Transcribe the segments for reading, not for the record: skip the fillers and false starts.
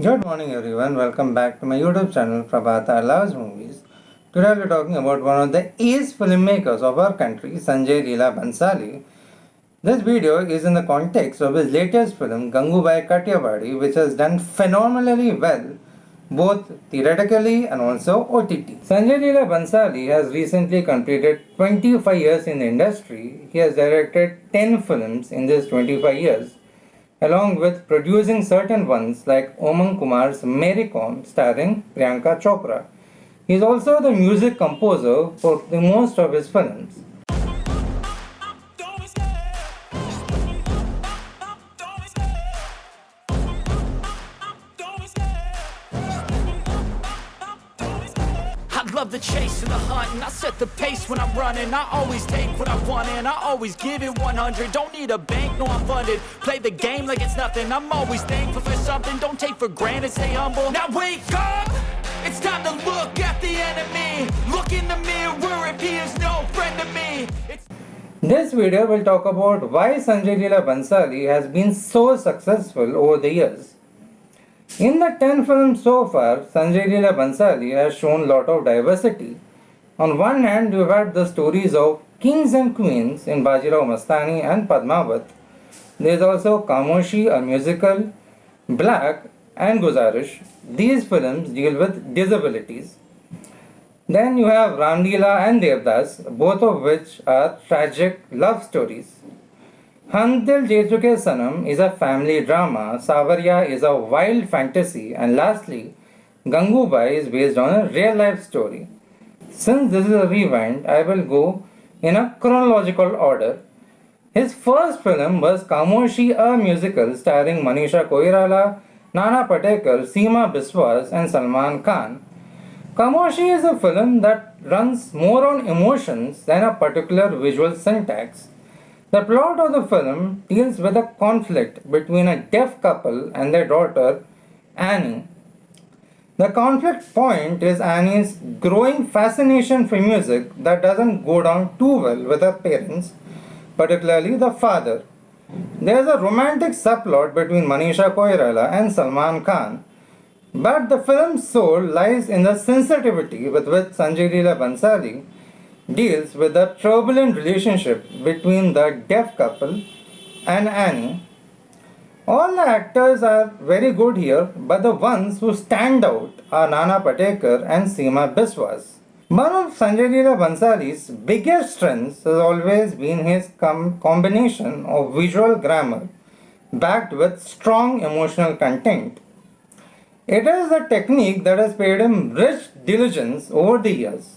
Good morning everyone, welcome back to my YouTube channel Prabhathalovesmovies. Today we're talking about one of the ace filmmakers of our country, Sanjay Leela Bhansali. This video is in the context of his latest film Gangubai Kathiawadi, which has done phenomenally well both theatrically and also OTT. Sanjay Leela Bhansali has recently completed 25 years in the industry. He has directed 10 films in these 25 years, along with producing certain ones like Omang Kumar's Mary Kom starring Priyanka Chopra. He is also the music composer for the most of his films. I love the chase and the hunt, and I set the pace when I'm running. I always take what I want and I always give it 100. Don't need a bank, no I'm funded. Play the game like it's nothing. I'm always thankful for something. Don't take for granted, stay humble. Now wake up! It's time to look at the enemy. Look in the mirror if he is no friend to me. This video will talk about why Sanjay Leela Bhansali has been so successful over the years. In the 10 films so far, Sanjay Leela Bhansali has shown a lot of diversity. On one hand, you had the stories of kings and queens in Bajirao, Mastani and Padmavat. There is also Kamoshi, a musical, Black and Guzarish. These films deal with disabilities. Then you have Ranveer and Devdas, both of which are tragic love stories. हम दिल जे चुके सनम is a family drama, Savarya is a wild fantasy, and lastly, Gangubai is based on a real life story. Since this is a rewind, I will go in a chronological order. His first film was Kamoshi, a musical starring Manisha Koirala, Nana Patekar, Seema Biswas, and Salman Khan. Kamoshi is a film that runs more on emotions than a particular visual syntax. The plot of the film deals with a conflict between a deaf couple and their daughter, Annie. The conflict point is Annie's growing fascination for music that doesn't go down too well with her parents, particularly the father. There is a romantic subplot between Manisha Koirala and Salman Khan, but the film's soul lies in the sensitivity with which Sanjay Leela Bhansali deals with the turbulent relationship between the deaf couple and Annie. All the actors are very good here, but the ones who stand out are Nana Patekar and Seema Biswas. One of Sanjay Leela Bhansali's biggest strengths has always been his combination of visual grammar backed with strong emotional content. It is a technique that has paid him rich diligence over the years.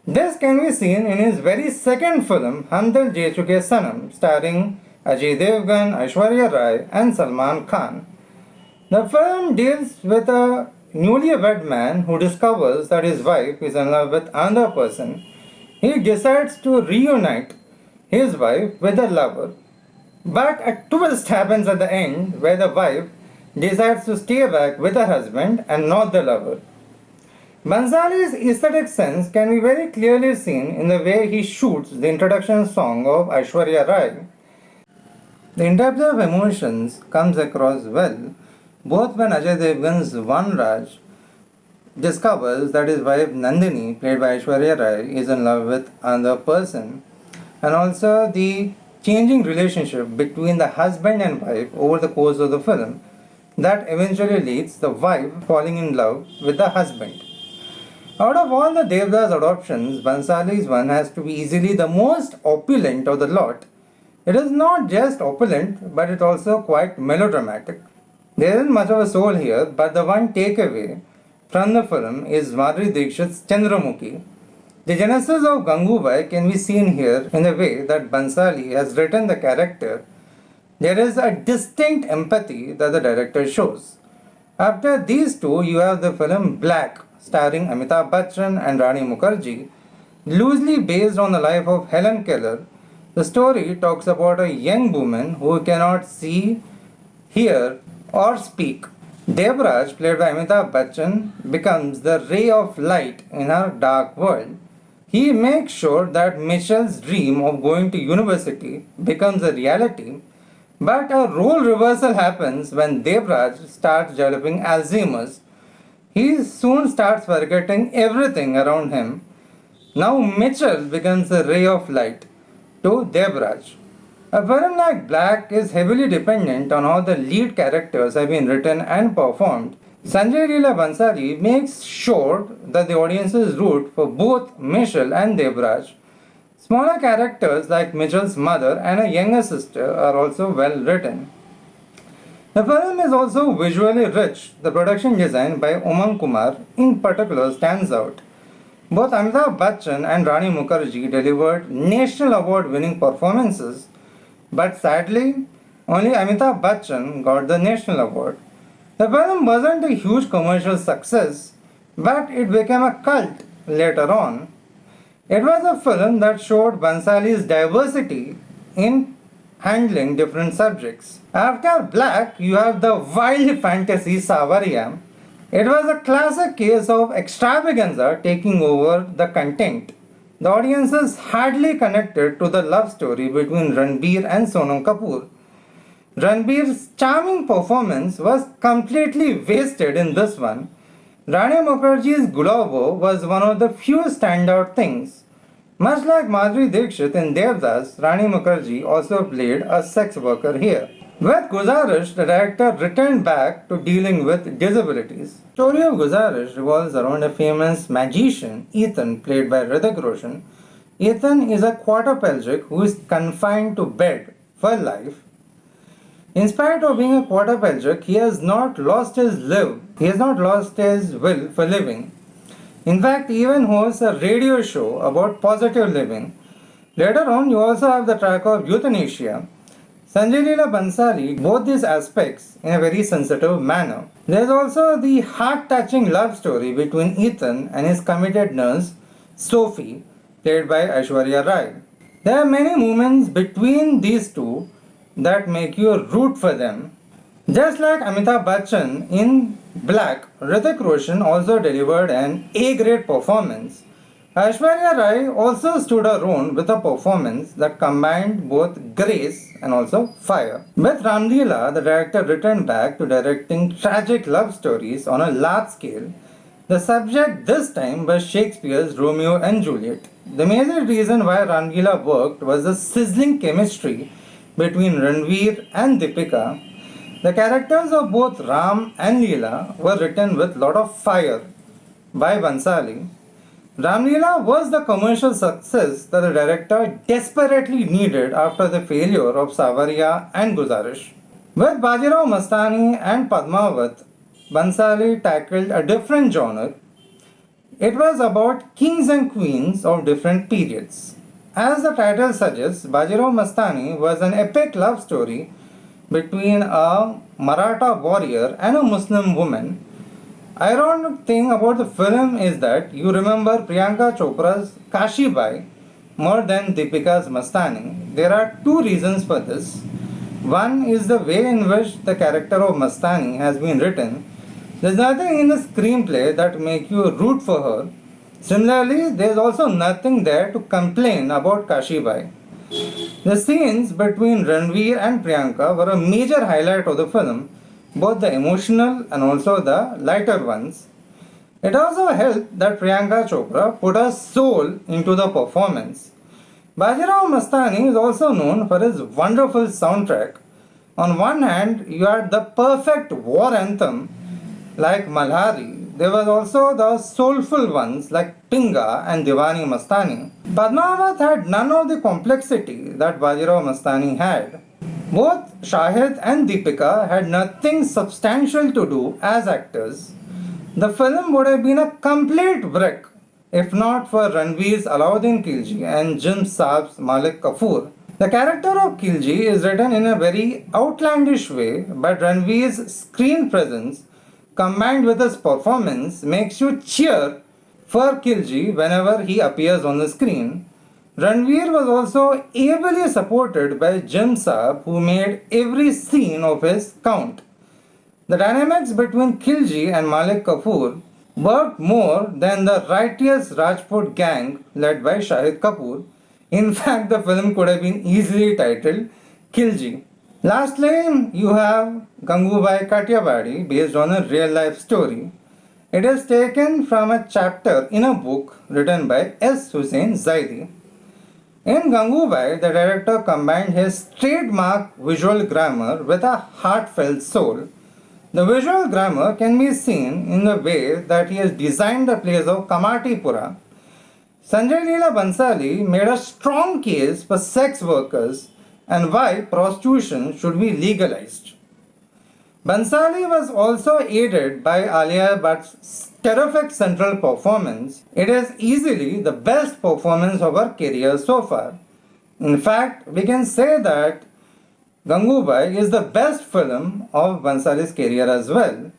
This can be seen in his very second film, Hum Dil Je Chuke Sanam, starring Ajay Devgan, Aishwarya Rai and Salman Khan. The film deals with a newly wed man who discovers that his wife is in love with another person. He decides to reunite his wife with a lover. But a twist happens at the end where the wife decides to stay back with her husband and not the lover. Bhansali's aesthetic sense can be very clearly seen in the way he shoots the introduction song of Aishwarya Rai. The in-depth of emotions comes across well, both when Ajay Devgan's Van Raj discovers that his wife Nandini, played by Aishwarya Rai, is in love with another person, and also the changing relationship between the husband and wife over the course of the film that eventually leads the wife falling in love with the husband. Out of all the Devdas adoptions, Bhansali's one has to be easily the most opulent of the lot. It is not just opulent, but it's also quite melodramatic. There isn't much of a soul here, but the one takeaway from the film is Madhuri Dixit's Chandramukhi. The genesis of Gangubai can be seen here in the way that Bhansali has written the character. There is a distinct empathy that the director shows. After these two, you have the film Black, starring Amitabh Bachchan and Rani Mukherjee, loosely based on the life of Helen Keller. The story talks about a young woman who cannot see, hear, or speak. Devraj, played by Amitabh Bachchan, becomes the ray of light in her dark world. He makes sure that Michelle's dream of going to university becomes a reality, But a role reversal happens when Devraj starts developing Alzheimer's. He soon starts forgetting everything around him. Now Mitchell becomes a ray of light to Devraj. A film like Black is heavily dependent on how the lead characters have been written and performed. Sanjay Leela Bhansali makes sure that the audiences root for both Mitchell and Devraj. Smaller characters like Mitchell's mother and a younger sister are also well written. The film is also visually rich. The production design by Umang Kumar in particular stands out. Both Amitabh Bachchan and Rani Mukherjee delivered national award winning performances, but sadly, only Amitabh Bachchan got the national award. The film wasn't a huge commercial success, but it became a cult later on. It was a film that showed Bhansali's diversity in handling different subjects. After Black, you have the wild fantasy Savarya. It was a classic case of extravaganza taking over the content. The audiences hardly connected to the love story between Ranveer and Sonam Kapoor. Ranveer's charming performance was completely wasted in this one. Rani Mukherjee's Gulabo was one of the few standout things. Much like Madhuri Dixit in Devdas, Rani Mukherjee also played a sex worker here. With Guzarish, the director returned back to dealing with disabilities. The story of Guzarish revolves around a famous magician, Ethan, played by Hrithik Roshan. Ethan is a quadriplegic who is confined to bed for life. In spite of being a quadriplegic, he has not lost his will for living. In fact, he even hosts a radio show about positive living. Later on, you also have the track of euthanasia. Sanjay Leela Bhansali both these aspects in a very sensitive manner. There is also the heart-touching love story between Ethan and his committed nurse, Sophie, played by Aishwarya Rai. There are many moments between these two that make you root for them. Just like Amitabh Bachchan in Black, Hrithik Roshan also delivered an A-grade performance. Aishwarya Rai also stood alone with a performance that combined both grace and also fire. With Ramleela, the director returned back to directing tragic love stories on a large scale. The subject this time was Shakespeare's Romeo and Juliet. The major reason why Ramleela worked was the sizzling chemistry between Ranveer and Deepika. The characters of both Ram and Leela were written with lot of fire by Bhansali. Ramleela was the commercial success that the director desperately needed after the failure of Savarya and Guzarish. With Bajirao, Mastani and Padmavat, Bhansali tackled a different genre. It was about kings and queens of different periods. As the title suggests, Bajirao Mastani was an epic love story between a Maratha warrior and a Muslim woman. Ironic thing about the film is that you remember Priyanka Chopra's Kashibai more than Deepika's Mastani. There are two reasons for this. One is the way in which the character of Mastani has been written. There's nothing in the screenplay that make you root for her. Similarly, there's also nothing there to complain about Kashibai. The scenes between Ranveer and Priyanka were a major highlight of the film, both the emotional and also the lighter ones. It also helped that Priyanka Chopra put her soul into the performance. Bajirao Mastani is also known for his wonderful soundtrack. On one hand, you had the perfect war anthem like Malhari. There was also the soulful ones like Pinga and Diwani Mastani. Padmavat had none of the complexity that Bajirao Mastani had. Both Shahid and Deepika had nothing substantial to do as actors. The film would have been a complete wreck if not for Ranveer's Alauddin Khilji and Jim Saab's Malik Kapoor. The character of Khilji is written in a very outlandish way, but Ranveer's screen presence combined with his performance makes you cheer for Khilji whenever he appears on the screen. Ranveer was also ably supported by Jim Saab, who made every scene of his count. The dynamics between Khilji and Malik Kapoor worked more than the righteous Rajput gang led by Shahid Kapoor. In fact, the film could have been easily titled Khilji. Lastly, you have Gangubai Kathiawadi based on a real life story. It is taken from a chapter in a book written by S. Hussain Zaidi. In Gangubai, the director combined his trademark visual grammar with a heartfelt soul. The visual grammar can be seen in the way that he has designed the place of Kamatipura. Sanjay Leela Bhansali made a strong case for sex workers and why prostitution should be legalized. Bhansali was also aided by Alia Bhatt's terrific central performance. It is easily the best performance of her career so far. In fact, we can say that Gangubai is the best film of Bhansali's career as well.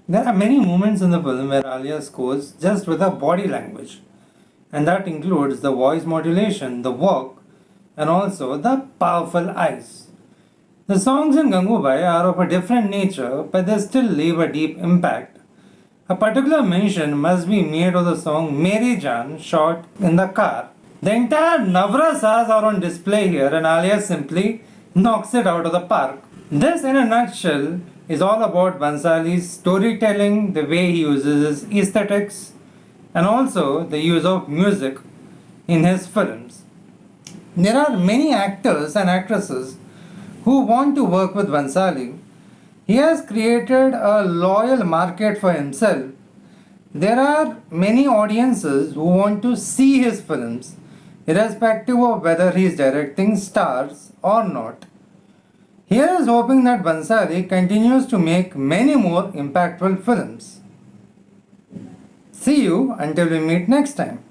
There are many moments in the film where Alia scores just with her body language, and that includes the voice modulation, the walk, and also the powerful eyes. The songs in Gangubai are of a different nature, but they still leave a deep impact. A particular mention must be made of the song Meri Jaan, shot in the car. The entire Navrasas are on display here, and Alia simply knocks it out of the park. This, in a nutshell, is all about Bhansali's storytelling, the way he uses his aesthetics, and also the use of music in his films. There are many actors and actresses who want to work with Bhansali. He has created a loyal market for himself. There are many audiences who want to see his films, irrespective of whether he is directing stars or not. Here is hoping that Bhansali continues to make many more impactful films. See you until we meet next time.